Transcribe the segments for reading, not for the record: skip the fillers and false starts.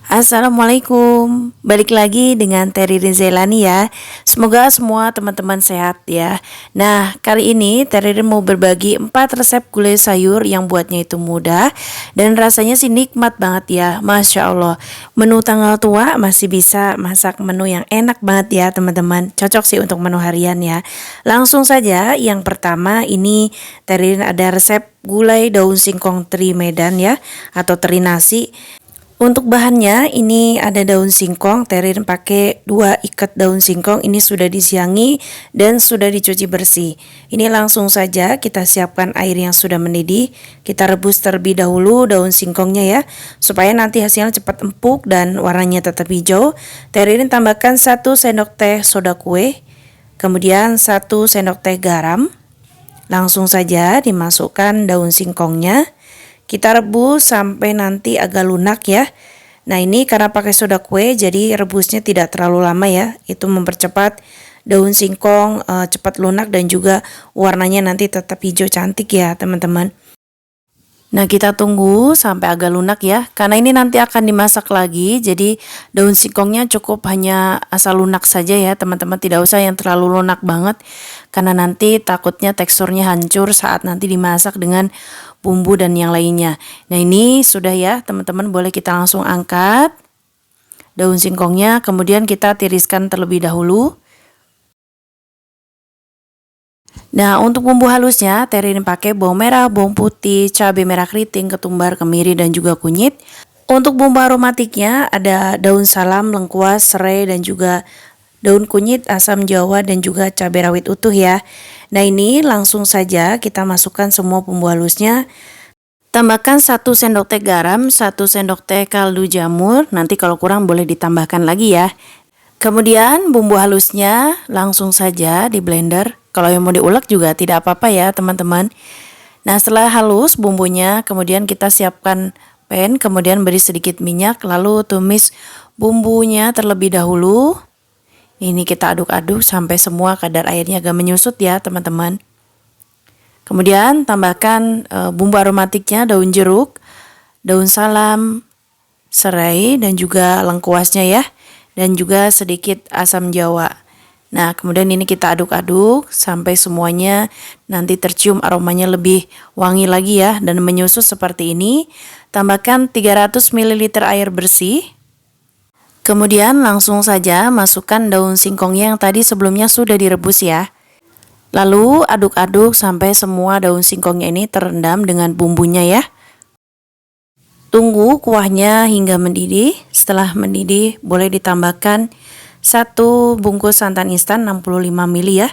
Assalamualaikum, balik lagi dengan Terry Rizalani ya. Semoga semua teman-teman sehat ya. Nah, kali ini Terry mau berbagi 4 resep gulai sayur yang buatnya itu mudah dan rasanya sih nikmat banget ya. Masya Allah, menu tanggal tua masih bisa masak menu yang enak banget ya teman-teman. Cocok sih untuk menu harian ya. Langsung saja, yang pertama ini Terry ada resep gulai daun singkong teri Medan ya, atau teri nasi. Untuk bahannya ini ada daun singkong, Terin pakai 2 ikat daun singkong, ini sudah disiangi dan sudah dicuci bersih. Ini langsung saja kita siapkan air yang sudah mendidih, kita rebus terlebih dahulu daun singkongnya ya, supaya nanti hasilnya cepat empuk dan warnanya tetap hijau. Terin tambahkan 1 sendok teh soda kue, kemudian 1 sendok teh garam. Langsung saja dimasukkan daun singkongnya. Kita rebus sampai nanti agak lunak ya. Nah ini karena pakai soda kue jadi rebusnya tidak terlalu lama ya. Itu mempercepat daun singkong cepat lunak dan juga warnanya nanti tetap hijau cantik ya teman-teman. Nah kita tunggu sampai agak lunak ya, karena ini nanti akan dimasak lagi, jadi daun singkongnya cukup hanya asal lunak saja ya teman-teman, tidak usah yang terlalu lunak banget, karena nanti takutnya teksturnya hancur saat nanti dimasak dengan bumbu dan yang lainnya. Nah ini sudah ya teman-teman, boleh kita langsung angkat daun singkongnya, kemudian kita tiriskan terlebih dahulu. Nah untuk bumbu halusnya Terin pakai bawang merah, bawang putih, cabai merah keriting, ketumbar, kemiri dan juga kunyit. Untuk bumbu aromatiknya ada daun salam, lengkuas, serai dan juga daun kunyit, asam jawa dan juga cabai rawit utuh ya. Nah ini langsung saja kita masukkan semua bumbu halusnya. Tambahkan 1 sendok teh garam, 1 sendok teh kaldu jamur, nanti kalau kurang boleh ditambahkan lagi ya. Kemudian bumbu halusnya langsung saja di blender. Kalau yang mau diulek juga tidak apa-apa ya teman-teman. Nah setelah halus bumbunya, kemudian kita siapkan pan, kemudian beri sedikit minyak, lalu tumis bumbunya terlebih dahulu. Ini kita aduk-aduk sampai semua kadar airnya agak menyusut ya teman-teman. Kemudian tambahkan bumbu aromatiknya, daun jeruk, daun salam, serai dan juga lengkuasnya ya. Dan juga sedikit asam jawa. Nah kemudian ini kita aduk-aduk sampai semuanya nanti tercium aromanya lebih wangi lagi ya dan menyusut seperti ini. Tambahkan 300 ml air bersih. Kemudian langsung saja masukkan daun singkongnya yang tadi sebelumnya sudah direbus ya. Lalu aduk-aduk sampai semua daun singkongnya ini terendam dengan bumbunya ya. Tunggu kuahnya hingga mendidih. Setelah mendidih boleh ditambahkan 1 bungkus santan instan 65 ml ya.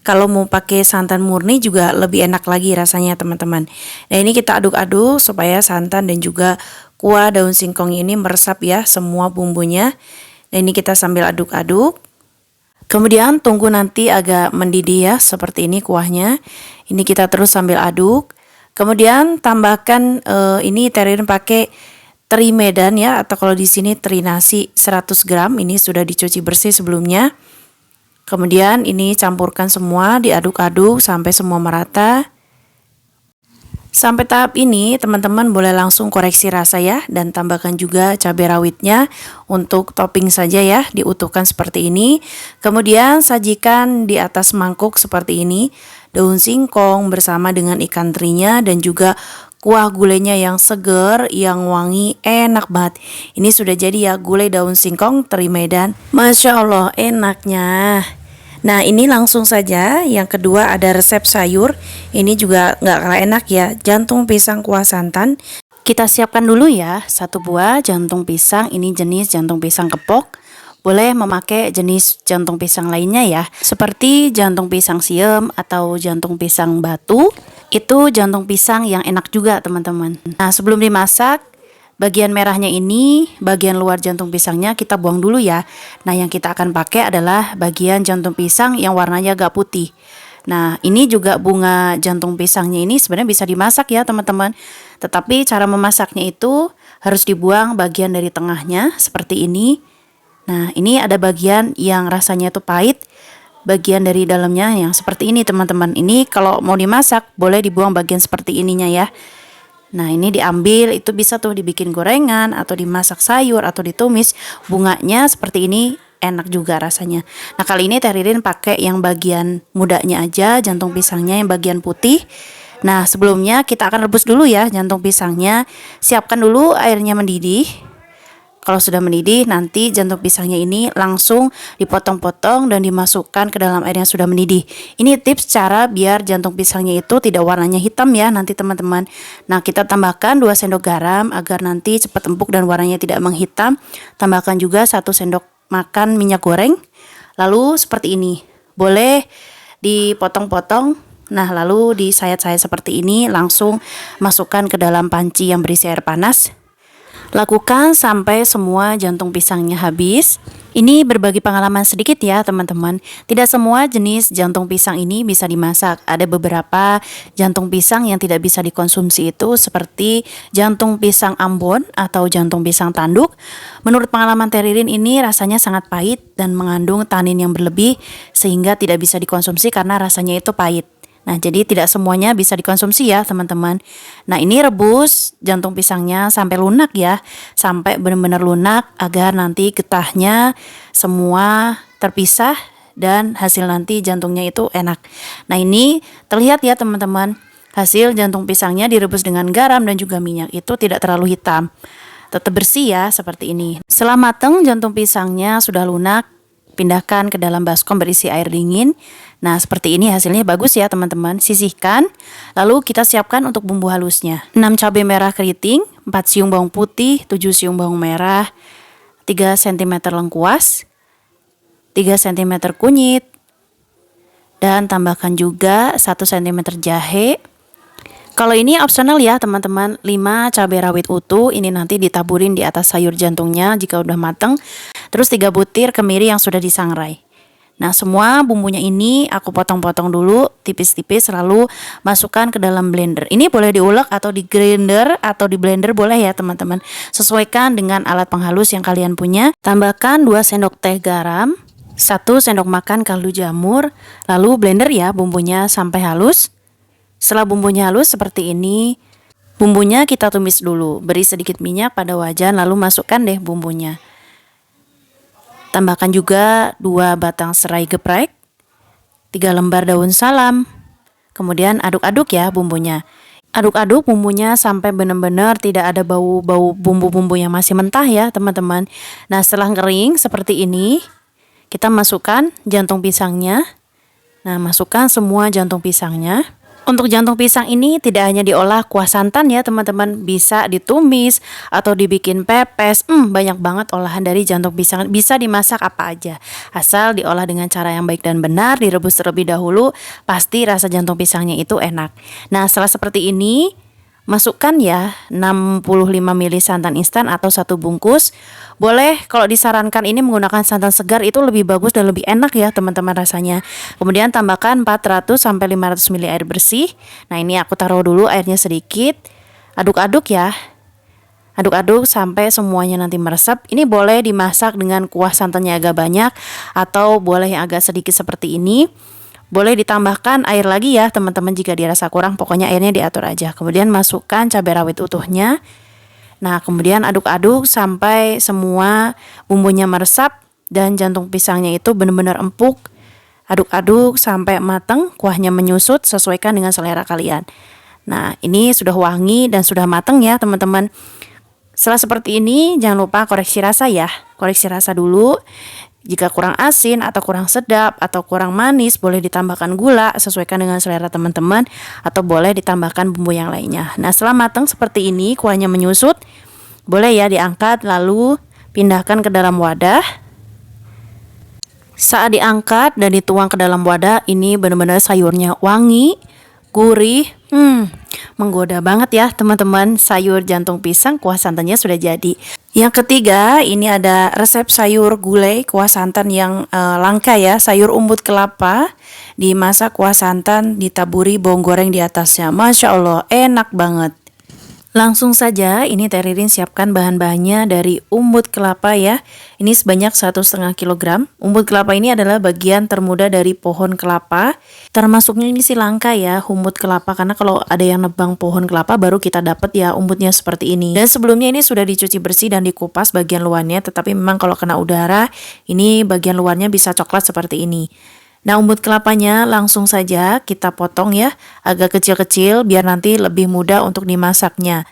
Kalau mau pakai santan murni juga lebih enak lagi rasanya teman-teman. Nah ini kita aduk-aduk supaya santan dan juga kuah daun singkong ini meresap ya semua bumbunya. Nah ini kita sambil aduk-aduk. Kemudian tunggu nanti agak mendidih ya seperti ini kuahnya. Ini kita terus sambil aduk. Kemudian tambahkan ini Terin pakai teri Medan ya, atau kalau di sini teri nasi 100 gram, ini sudah dicuci bersih sebelumnya. Kemudian ini campurkan semua, diaduk-aduk sampai semua merata. Sampai tahap ini teman-teman boleh langsung koreksi rasa ya, dan tambahkan juga cabai rawitnya untuk topping saja ya, diutuhkan seperti ini. Kemudian sajikan di atas mangkuk seperti ini, daun singkong bersama dengan ikan terinya dan juga kuah gulainya yang seger, yang wangi, enak banget. Ini sudah jadi ya gulai daun singkong teri Medan. Masya Allah enaknya. Nah ini langsung saja. Yang kedua ada resep sayur. Ini juga nggak kalah enak ya. Jantung pisang kuah santan. Kita siapkan dulu ya 1 buah jantung pisang. Ini jenis jantung pisang kepok. Boleh memakai jenis jantung pisang lainnya ya, seperti jantung pisang siem atau jantung pisang batu. Itu jantung pisang yang enak juga teman-teman. Nah sebelum dimasak, bagian merahnya ini, bagian luar jantung pisangnya kita buang dulu ya. Nah yang kita akan pakai adalah bagian jantung pisang yang warnanya agak putih. Nah ini juga bunga jantung pisangnya ini sebenarnya bisa dimasak ya teman-teman. Tetapi cara memasaknya itu harus dibuang bagian dari tengahnya seperti ini. Nah ini ada bagian yang rasanya itu pahit, bagian dari dalamnya yang seperti ini teman-teman. Ini kalau mau dimasak boleh dibuang bagian seperti ininya ya. Nah ini diambil, itu bisa tuh dibikin gorengan atau dimasak sayur atau ditumis. Bunganya seperti ini enak juga rasanya. Nah kali ini Teh Ririn pakai yang bagian mudanya aja, jantung pisangnya yang bagian putih. Nah sebelumnya kita akan rebus dulu ya jantung pisangnya. Siapkan dulu airnya mendidih. Kalau sudah mendidih, nanti jantung pisangnya ini langsung dipotong-potong dan dimasukkan ke dalam air yang sudah mendidih. Ini tips cara biar jantung pisangnya itu tidak warnanya hitam ya nanti teman-teman. Nah kita tambahkan 2 sendok garam agar nanti cepat empuk dan warnanya tidak menghitam. Tambahkan juga 1 sendok makan minyak goreng. Lalu seperti ini, boleh dipotong-potong. Nah lalu disayat-sayat seperti ini, langsung masukkan ke dalam panci yang berisi air panas. Lakukan sampai semua jantung pisangnya habis. Ini berbagi pengalaman sedikit ya teman-teman. Tidak semua jenis jantung pisang ini bisa dimasak. Ada beberapa jantung pisang yang tidak bisa dikonsumsi itu seperti jantung pisang Ambon atau jantung pisang tanduk. Menurut pengalaman Teh Ririn ini rasanya sangat pahit dan mengandung tanin yang berlebih sehingga tidak bisa dikonsumsi karena rasanya itu pahit. Nah, jadi tidak semuanya bisa dikonsumsi ya, teman-teman. Nah, ini rebus jantung pisangnya sampai lunak ya. Sampai benar-benar lunak agar nanti getahnya semua terpisah dan hasil nanti jantungnya itu enak. Nah, ini terlihat ya, teman-teman. Hasil jantung pisangnya direbus dengan garam dan juga minyak itu tidak terlalu hitam. Tetap bersih ya, seperti ini. Setelah matang jantung pisangnya sudah lunak, pindahkan ke dalam baskom berisi air dingin. Nah seperti ini hasilnya bagus ya teman-teman. Sisihkan. Lalu kita siapkan untuk bumbu halusnya. 6 cabai merah keriting, 4 siung bawang putih, 7 siung bawang merah, 3 cm lengkuas, 3 cm kunyit, dan tambahkan juga 1 cm jahe. Kalau ini opsional ya teman-teman, 5 cabai rawit utuh, ini nanti ditaburin di atas sayur jantungnya jika udah mateng. Terus 3 butir kemiri yang sudah disangrai. Nah semua bumbunya ini aku potong-potong dulu tipis-tipis lalu masukkan ke dalam blender. Ini boleh diulek atau di grinder atau di blender boleh ya teman-teman. Sesuaikan dengan alat penghalus yang kalian punya. Tambahkan 2 sendok teh garam, 1 sendok makan kaldu jamur. Lalu blender ya bumbunya sampai halus. Setelah bumbunya halus seperti ini, bumbunya kita tumis dulu. Beri sedikit minyak pada wajan lalu masukkan deh bumbunya. Tambahkan juga 2 batang serai geprek, 3 lembar daun salam. Kemudian aduk-aduk ya bumbunya. Aduk-aduk bumbunya sampai benar-benar tidak ada bau-bau bumbu-bumbu yang masih mentah ya teman-teman. Nah setelah kering seperti ini, kita masukkan jantung pisangnya. Nah masukkan semua jantung pisangnya. Untuk jantung pisang ini tidak hanya diolah kuah santan ya teman-teman, bisa ditumis atau dibikin pepes. Banyak banget olahan dari jantung pisang, bisa dimasak apa aja. Asal diolah dengan cara yang baik dan benar, direbus terlebih dahulu, pasti rasa jantung pisangnya itu enak. Nah setelah seperti ini, masukkan ya 65 ml santan instan atau 1 bungkus. Boleh kalau disarankan ini menggunakan santan segar itu lebih bagus dan lebih enak ya teman-teman rasanya. Kemudian tambahkan 400 sampai 500 ml air bersih. Nah ini aku taruh dulu airnya sedikit. Aduk-aduk ya. Aduk-aduk sampai semuanya nanti meresap. Ini boleh dimasak dengan kuah santannya agak banyak atau boleh yang agak sedikit seperti ini. Boleh ditambahkan air lagi ya teman-teman jika dirasa kurang, pokoknya airnya diatur aja. Kemudian masukkan cabai rawit utuhnya. Nah kemudian aduk-aduk sampai semua bumbunya meresap dan jantung pisangnya itu benar-benar empuk. Aduk-aduk sampai matang, kuahnya menyusut, sesuaikan dengan selera kalian. Nah ini sudah wangi dan sudah matang ya teman-teman. Setelah seperti ini jangan lupa koreksi rasa ya. Koreksi rasa dulu. Jika kurang asin atau kurang sedap atau kurang manis, boleh ditambahkan gula sesuaikan dengan selera teman-teman atau boleh ditambahkan bumbu yang lainnya. Nah setelah matang seperti ini, kuahnya menyusut, boleh ya diangkat lalu pindahkan ke dalam wadah. Saat diangkat dan dituang ke dalam wadah, ini benar-benar sayurnya wangi, gurih, menggoda banget ya teman-teman. Sayur jantung pisang kuah santannya sudah jadi. Yang ketiga, ini ada resep sayur gulai kuah santan yang langka ya. Sayur umbut kelapa dimasak kuah santan, ditaburi bawang goreng di atasnya. Masya Allah, enak banget. Langsung saja, ini Teh Ririn siapkan bahan-bahannya dari umbut kelapa ya. Ini sebanyak 1,5 kilogram. Umbut kelapa ini adalah bagian termuda dari pohon kelapa. Termasuknya ini sih langka ya, umbut kelapa. Karena kalau ada yang nebang pohon kelapa, baru kita dapat ya umbutnya seperti ini. Dan sebelumnya ini sudah dicuci bersih dan dikupas bagian luarnya. Tetapi memang kalau kena udara, ini bagian luarnya bisa coklat seperti ini. Nah, umbut kelapanya langsung saja kita potong ya, agak kecil-kecil biar nanti lebih mudah untuk dimasaknya.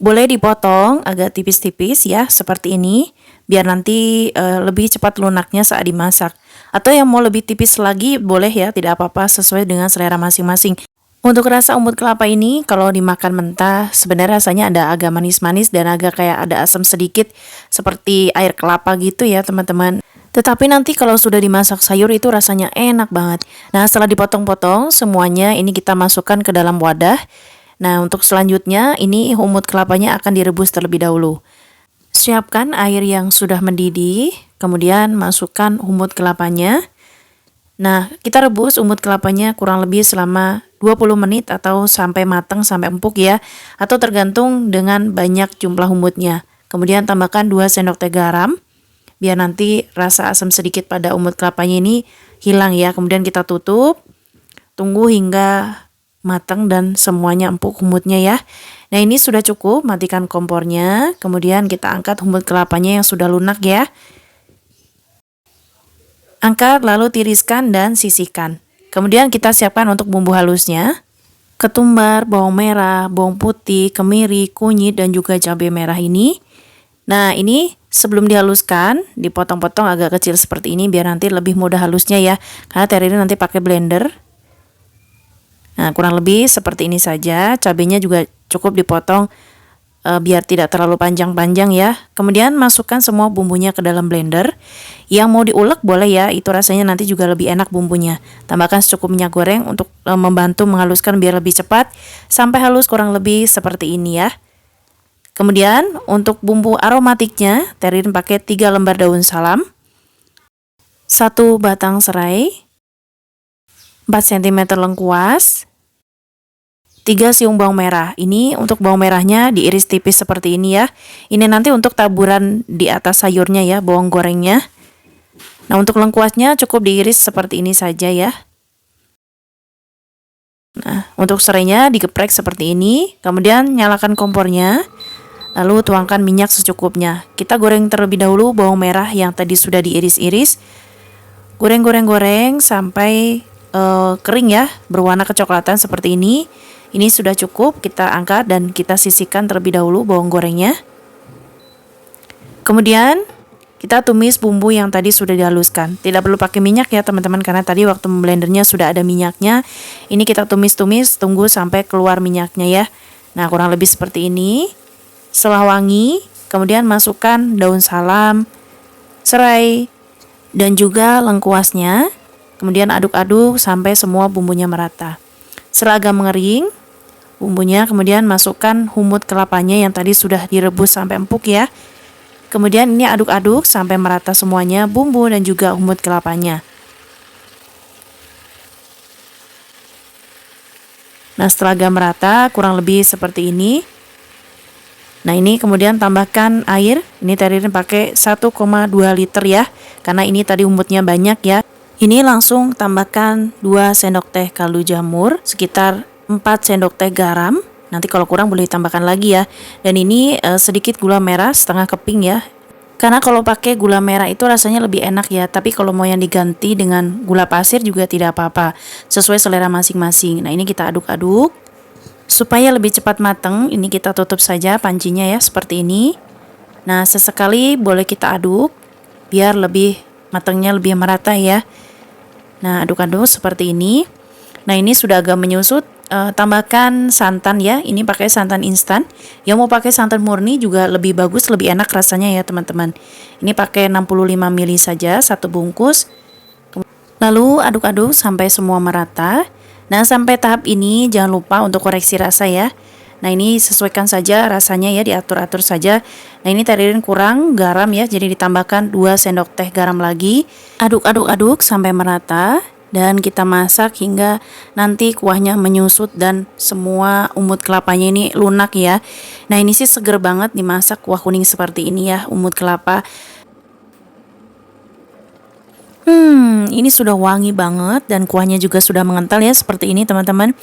Boleh dipotong agak tipis-tipis ya, seperti ini, biar nanti lebih cepat lunaknya saat dimasak. Atau yang mau lebih tipis lagi boleh ya, tidak apa-apa sesuai dengan selera masing-masing. Untuk rasa umbut kelapa ini, kalau dimakan mentah, sebenarnya rasanya ada agak manis-manis dan agak kayak ada asam sedikit, seperti air kelapa gitu ya teman-teman. Tetapi nanti kalau sudah dimasak sayur itu rasanya enak banget. Nah, setelah dipotong-potong, semuanya ini kita masukkan ke dalam wadah. Nah, untuk selanjutnya ini umbut kelapanya akan direbus terlebih dahulu. Siapkan air yang sudah mendidih, kemudian masukkan umbut kelapanya. Nah, kita rebus umbut kelapanya kurang lebih selama 20 menit atau sampai matang, sampai empuk ya. Atau tergantung dengan banyak jumlah umbutnya. Kemudian tambahkan 2 sendok teh garam. Biar nanti rasa asam sedikit pada umbut kelapanya ini hilang ya. Kemudian kita tutup, tunggu hingga matang dan semuanya empuk umbutnya ya. Nah, ini sudah cukup, matikan kompornya. Kemudian kita angkat umbut kelapanya yang sudah lunak ya. Angkat lalu tiriskan dan sisihkan. Kemudian kita siapkan untuk bumbu halusnya. Ketumbar, bawang merah, bawang putih, kemiri, kunyit, dan juga cabai merah ini. Nah, ini sebelum dihaluskan, dipotong-potong agak kecil seperti ini biar nanti lebih mudah halusnya ya. Karena Teh Ririn nanti pakai blender. Nah, kurang lebih seperti ini saja. Cabenya juga cukup dipotong biar tidak terlalu panjang-panjang ya. Kemudian masukkan semua bumbunya ke dalam blender. Yang mau diulek boleh ya, itu rasanya nanti juga lebih enak bumbunya. Tambahkan secukup minyak goreng untuk membantu menghaluskan biar lebih cepat. Sampai halus kurang lebih seperti ini ya. Kemudian untuk bumbu aromatiknya, Teh Ririn pakai 3 lembar daun salam, 1 batang serai, 4 cm lengkuas, 3 siung bawang merah. Ini untuk bawang merahnya diiris tipis seperti ini ya. Ini nanti untuk taburan di atas sayurnya ya, bawang gorengnya. Nah, untuk lengkuasnya cukup diiris seperti ini saja ya. Nah, untuk serainya digeprek seperti ini. Kemudian nyalakan kompornya. Lalu tuangkan minyak secukupnya. Kita goreng terlebih dahulu bawang merah yang tadi sudah diiris-iris. Goreng-goreng-goreng sampai kering ya, berwarna kecoklatan seperti ini. Ini sudah cukup, kita angkat dan kita sisihkan terlebih dahulu bawang gorengnya. Kemudian kita tumis bumbu yang tadi sudah dihaluskan. Tidak perlu pakai minyak ya teman-teman, karena tadi waktu memblendernya sudah ada minyaknya. Ini kita tumis-tumis, tunggu sampai keluar minyaknya ya. Nah, kurang lebih seperti ini. Setelah wangi, kemudian masukkan daun salam, serai, dan juga lengkuasnya. Kemudian aduk-aduk sampai semua bumbunya merata. Setelah agak mengering, bumbunya kemudian masukkan umbut kelapanya yang tadi sudah direbus sampai empuk ya. Kemudian ini aduk-aduk sampai merata semuanya bumbu dan juga umbut kelapanya. Nah, setelah agak merata, kurang lebih seperti ini. Nah, ini kemudian tambahkan air. Ini Teh Ririn pakai 1,2 liter ya, karena ini tadi umbutnya banyak ya. Ini langsung tambahkan 2 sendok teh kaldu jamur, sekitar 4 sendok teh garam. Nanti kalau kurang boleh ditambahkan lagi ya. Dan ini sedikit gula merah setengah keping ya. Karena kalau pakai gula merah itu rasanya lebih enak ya. Tapi kalau mau yang diganti dengan gula pasir juga tidak apa-apa, sesuai selera masing-masing. Nah, ini kita aduk-aduk. Supaya lebih cepat matang, ini kita tutup saja pancinya ya, seperti ini. Nah, sesekali boleh kita aduk, biar lebih matangnya lebih merata ya. Nah, aduk-aduk seperti ini. Nah, ini sudah agak menyusut, tambahkan santan ya, ini pakai santan instan. Yang mau pakai santan murni juga lebih bagus, lebih enak rasanya ya teman-teman. Ini pakai 65 ml saja, 1 bungkus. Lalu aduk-aduk sampai semua merata. Nah, sampai tahap ini jangan lupa untuk koreksi rasa ya. Nah, ini sesuaikan saja rasanya ya, diatur-atur saja. Nah, ini Teh Ririn kurang garam ya, jadi ditambahkan 2 sendok teh garam lagi. Aduk-aduk-aduk sampai merata. Dan kita masak hingga nanti kuahnya menyusut dan semua umut kelapanya ini lunak ya. Nah ini sih seger banget dimasak kuah kuning seperti ini ya, umut kelapa. Ini sudah wangi banget dan kuahnya juga sudah mengental ya seperti ini teman-teman.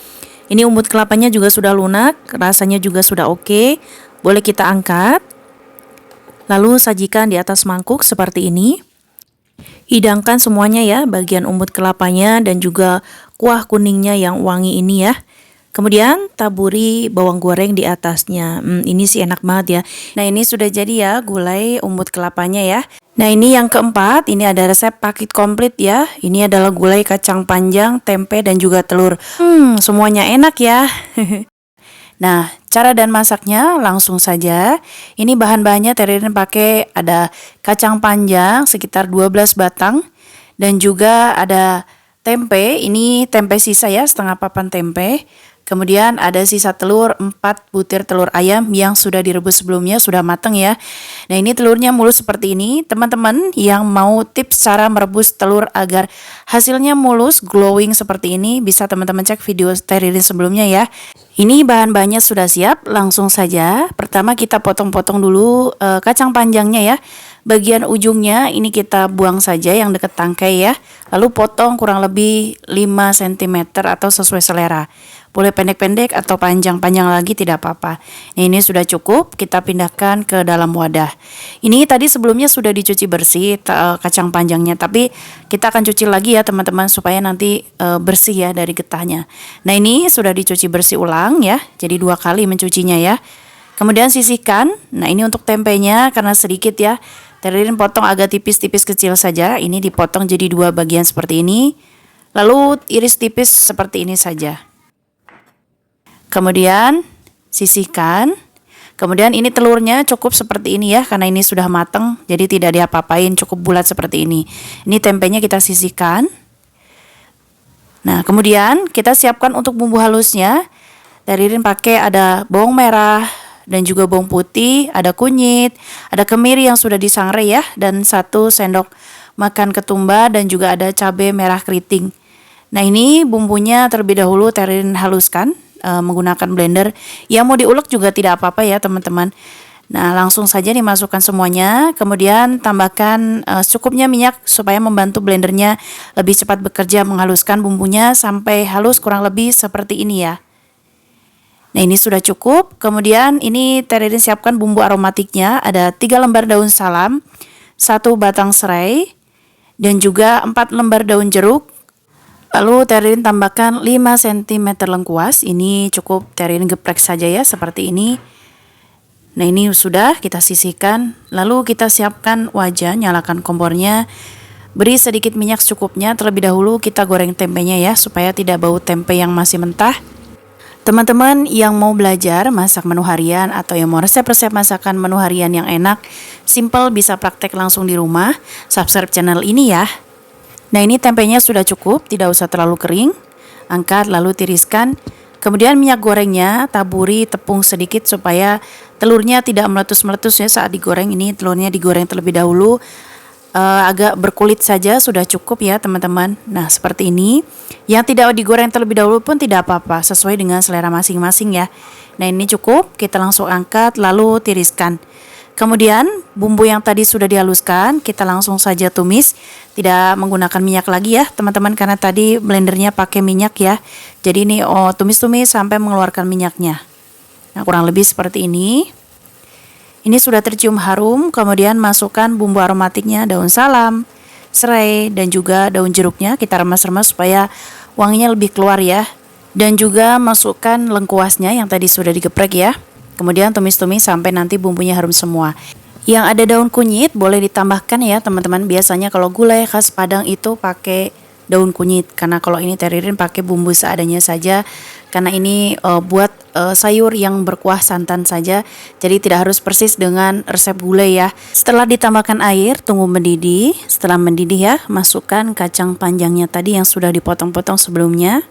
Ini umut kelapanya juga sudah lunak, rasanya juga sudah oke. Boleh kita angkat. Lalu sajikan di atas mangkuk seperti ini. Hidangkan semuanya ya, bagian umut kelapanya dan juga kuah kuningnya yang wangi ini ya. Kemudian taburi bawang goreng di atasnya. Ini sih enak banget ya. Nah ini sudah jadi ya gulai umut kelapanya ya. Nah ini yang keempat, ini ada resep paket komplit ya. Ini adalah gulai kacang panjang, tempe dan juga telur. Semuanya enak ya. Nah, cara dan masaknya langsung saja. Ini bahan-bahannya Teririn pakai ada kacang panjang sekitar 12 batang dan juga ada tempe. Ini tempe sisa ya, setengah papan tempe. Kemudian ada sisa telur 4 butir telur ayam yang sudah direbus sebelumnya, sudah matang ya. Nah ini telurnya mulus seperti ini. Teman-teman yang mau tips cara merebus telur agar hasilnya mulus, glowing seperti ini, bisa teman-teman cek video Teririn sebelumnya ya. Ini bahan-bahannya sudah siap, langsung saja. Pertama kita potong-potong dulu kacang panjangnya ya. Bagian ujungnya ini kita buang saja yang dekat tangkai ya. Lalu potong kurang lebih 5 cm atau sesuai selera. Boleh pendek-pendek atau panjang-panjang lagi tidak apa-apa. Nah, ini sudah cukup, kita pindahkan ke dalam wadah. Ini tadi sebelumnya sudah dicuci bersih kacang panjangnya, tapi kita akan cuci lagi ya teman-teman supaya nanti bersih ya dari getahnya. Nah ini sudah dicuci bersih ulang ya, jadi 2 kali mencucinya ya. Kemudian sisihkan, nah ini untuk tempenya karena sedikit ya. Teririn potong agak tipis-tipis kecil saja, ini dipotong jadi 2 bagian seperti ini. Lalu iris tipis seperti ini saja. Kemudian sisihkan. Kemudian ini telurnya cukup seperti ini ya, karena ini sudah matang, jadi tidak diapa-apain, cukup bulat seperti ini. Ini tempenya kita sisihkan. Nah kemudian kita siapkan untuk bumbu halusnya. Teririn pakai ada bawang merah dan juga bawang putih, ada kunyit, ada kemiri yang sudah disangrai ya, dan 1 sendok makan ketumbar dan juga ada cabai merah keriting. Nah ini bumbunya terlebih dahulu Teririn haluskan menggunakan blender. Ya mau diulek juga tidak apa-apa ya teman-teman. Nah langsung saja dimasukkan semuanya. Kemudian tambahkan secukupnya minyak supaya membantu blendernya lebih cepat bekerja menghaluskan bumbunya sampai halus kurang lebih seperti ini ya. Nah ini sudah cukup. Kemudian ini Teririn siapkan bumbu aromatiknya. Ada 3 lembar daun salam, 1 batang serai, dan juga 4 lembar daun jeruk. Lalu Teririn tambahkan 5 cm lengkuas. Ini cukup Teririn geprek saja ya seperti ini. Nah ini sudah kita sisihkan. Lalu kita siapkan wajan, nyalakan kompornya. Beri sedikit minyak secukupnya. Terlebih dahulu kita goreng tempenya ya supaya tidak bau tempe yang masih mentah. Teman-teman yang mau belajar masak menu harian atau yang mau resep-resep masakan menu harian yang enak, simple, bisa praktek langsung di rumah, subscribe channel ini ya. Nah ini tempenya sudah cukup, tidak usah terlalu kering. Angkat lalu tiriskan. Kemudian minyak gorengnya taburi tepung sedikit supaya telurnya tidak meletus-meletus ya saat digoreng. Ini telurnya digoreng terlebih dahulu, agak berkulit saja sudah cukup ya teman-teman. Nah seperti ini. Yang tidak digoreng terlebih dahulu pun tidak apa-apa, sesuai dengan selera masing-masing ya. Nah ini cukup, kita langsung angkat lalu tiriskan. Kemudian bumbu yang tadi sudah dihaluskan kita langsung saja tumis, tidak menggunakan minyak lagi ya teman-teman karena tadi blendernya pakai minyak ya. Jadi ini tumis-tumis sampai mengeluarkan minyaknya. Nah kurang lebih seperti ini. Ini sudah tercium harum, kemudian masukkan bumbu aromatiknya, daun salam, serai dan juga daun jeruknya. Kita remas-remas supaya wanginya lebih keluar ya. Dan juga masukkan lengkuasnya yang tadi sudah digeprek ya. Kemudian tumis-tumis sampai nanti bumbunya harum semua. Yang ada daun kunyit boleh ditambahkan ya teman-teman. Biasanya kalau gulai khas Padang itu pakai daun kunyit. Karena kalau ini Teririn pakai bumbu seadanya saja. Karena ini buat sayur yang berkuah santan saja. Jadi tidak harus persis dengan resep gulai ya. Setelah ditambahkan air, tunggu mendidih. Setelah mendidih ya, masukkan kacang panjangnya tadi yang sudah dipotong-potong sebelumnya.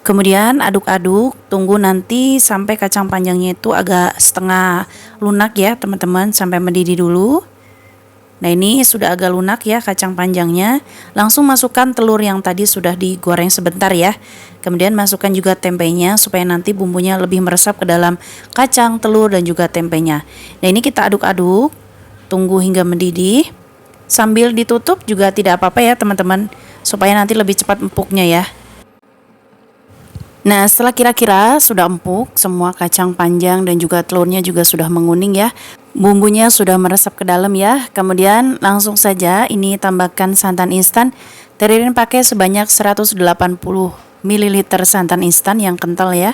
Kemudian aduk-aduk, tunggu nanti sampai kacang panjangnya itu agak setengah lunak ya teman-teman, sampai mendidih dulu. Nah ini sudah agak lunak ya kacang panjangnya. Langsung masukkan telur yang tadi sudah digoreng sebentar ya. Kemudian masukkan juga tempenya supaya nanti bumbunya lebih meresap ke dalam kacang, telur dan juga tempenya. Nah ini kita aduk-aduk, tunggu hingga mendidih. Sambil ditutup juga tidak apa-apa ya teman-teman, supaya nanti lebih cepat empuknya ya. Nah setelah kira-kira sudah empuk, semua kacang panjang dan juga telurnya juga sudah menguning ya. Bumbunya sudah meresap ke dalam ya. Kemudian langsung saja ini tambahkan santan instan. Teririn pakai sebanyak 180 ml santan instan yang kental ya.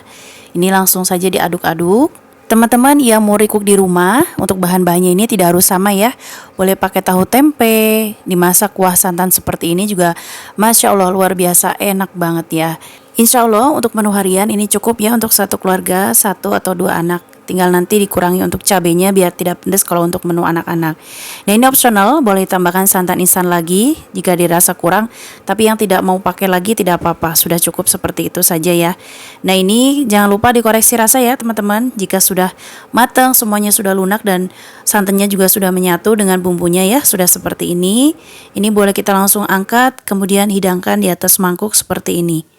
Ini langsung saja diaduk-aduk. Teman-teman yang mau recook di rumah, untuk bahan-bahannya ini tidak harus sama ya. Boleh pakai tahu tempe, dimasak kuah santan seperti ini juga Masya Allah luar biasa enak banget ya. Insya Allah untuk menu harian ini cukup ya untuk satu keluarga, 1 atau 2 anak. Tinggal nanti dikurangi untuk cabenya biar tidak pedas kalau untuk menu anak-anak. Nah ini opsional, boleh tambahkan santan instan lagi jika dirasa kurang. Tapi yang tidak mau pakai lagi tidak apa-apa, sudah cukup seperti itu saja ya. Nah ini jangan lupa dikoreksi rasa ya teman-teman. Jika sudah matang, semuanya sudah lunak dan santannya juga sudah menyatu dengan bumbunya ya, sudah seperti ini. Ini boleh kita langsung angkat, kemudian hidangkan di atas mangkuk seperti ini.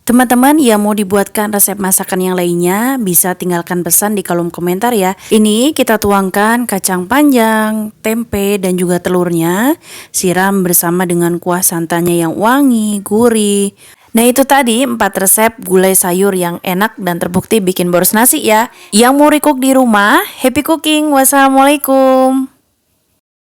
Teman-teman yang mau dibuatkan resep masakan yang lainnya bisa tinggalkan pesan di kolom komentar ya. Ini kita tuangkan kacang panjang, tempe dan juga telurnya. Siram bersama dengan kuah santannya yang wangi, gurih. Nah itu tadi 4 resep gulai sayur yang enak dan terbukti bikin boros nasi ya. Yang mau recook di rumah, happy cooking. Wassalamualaikum.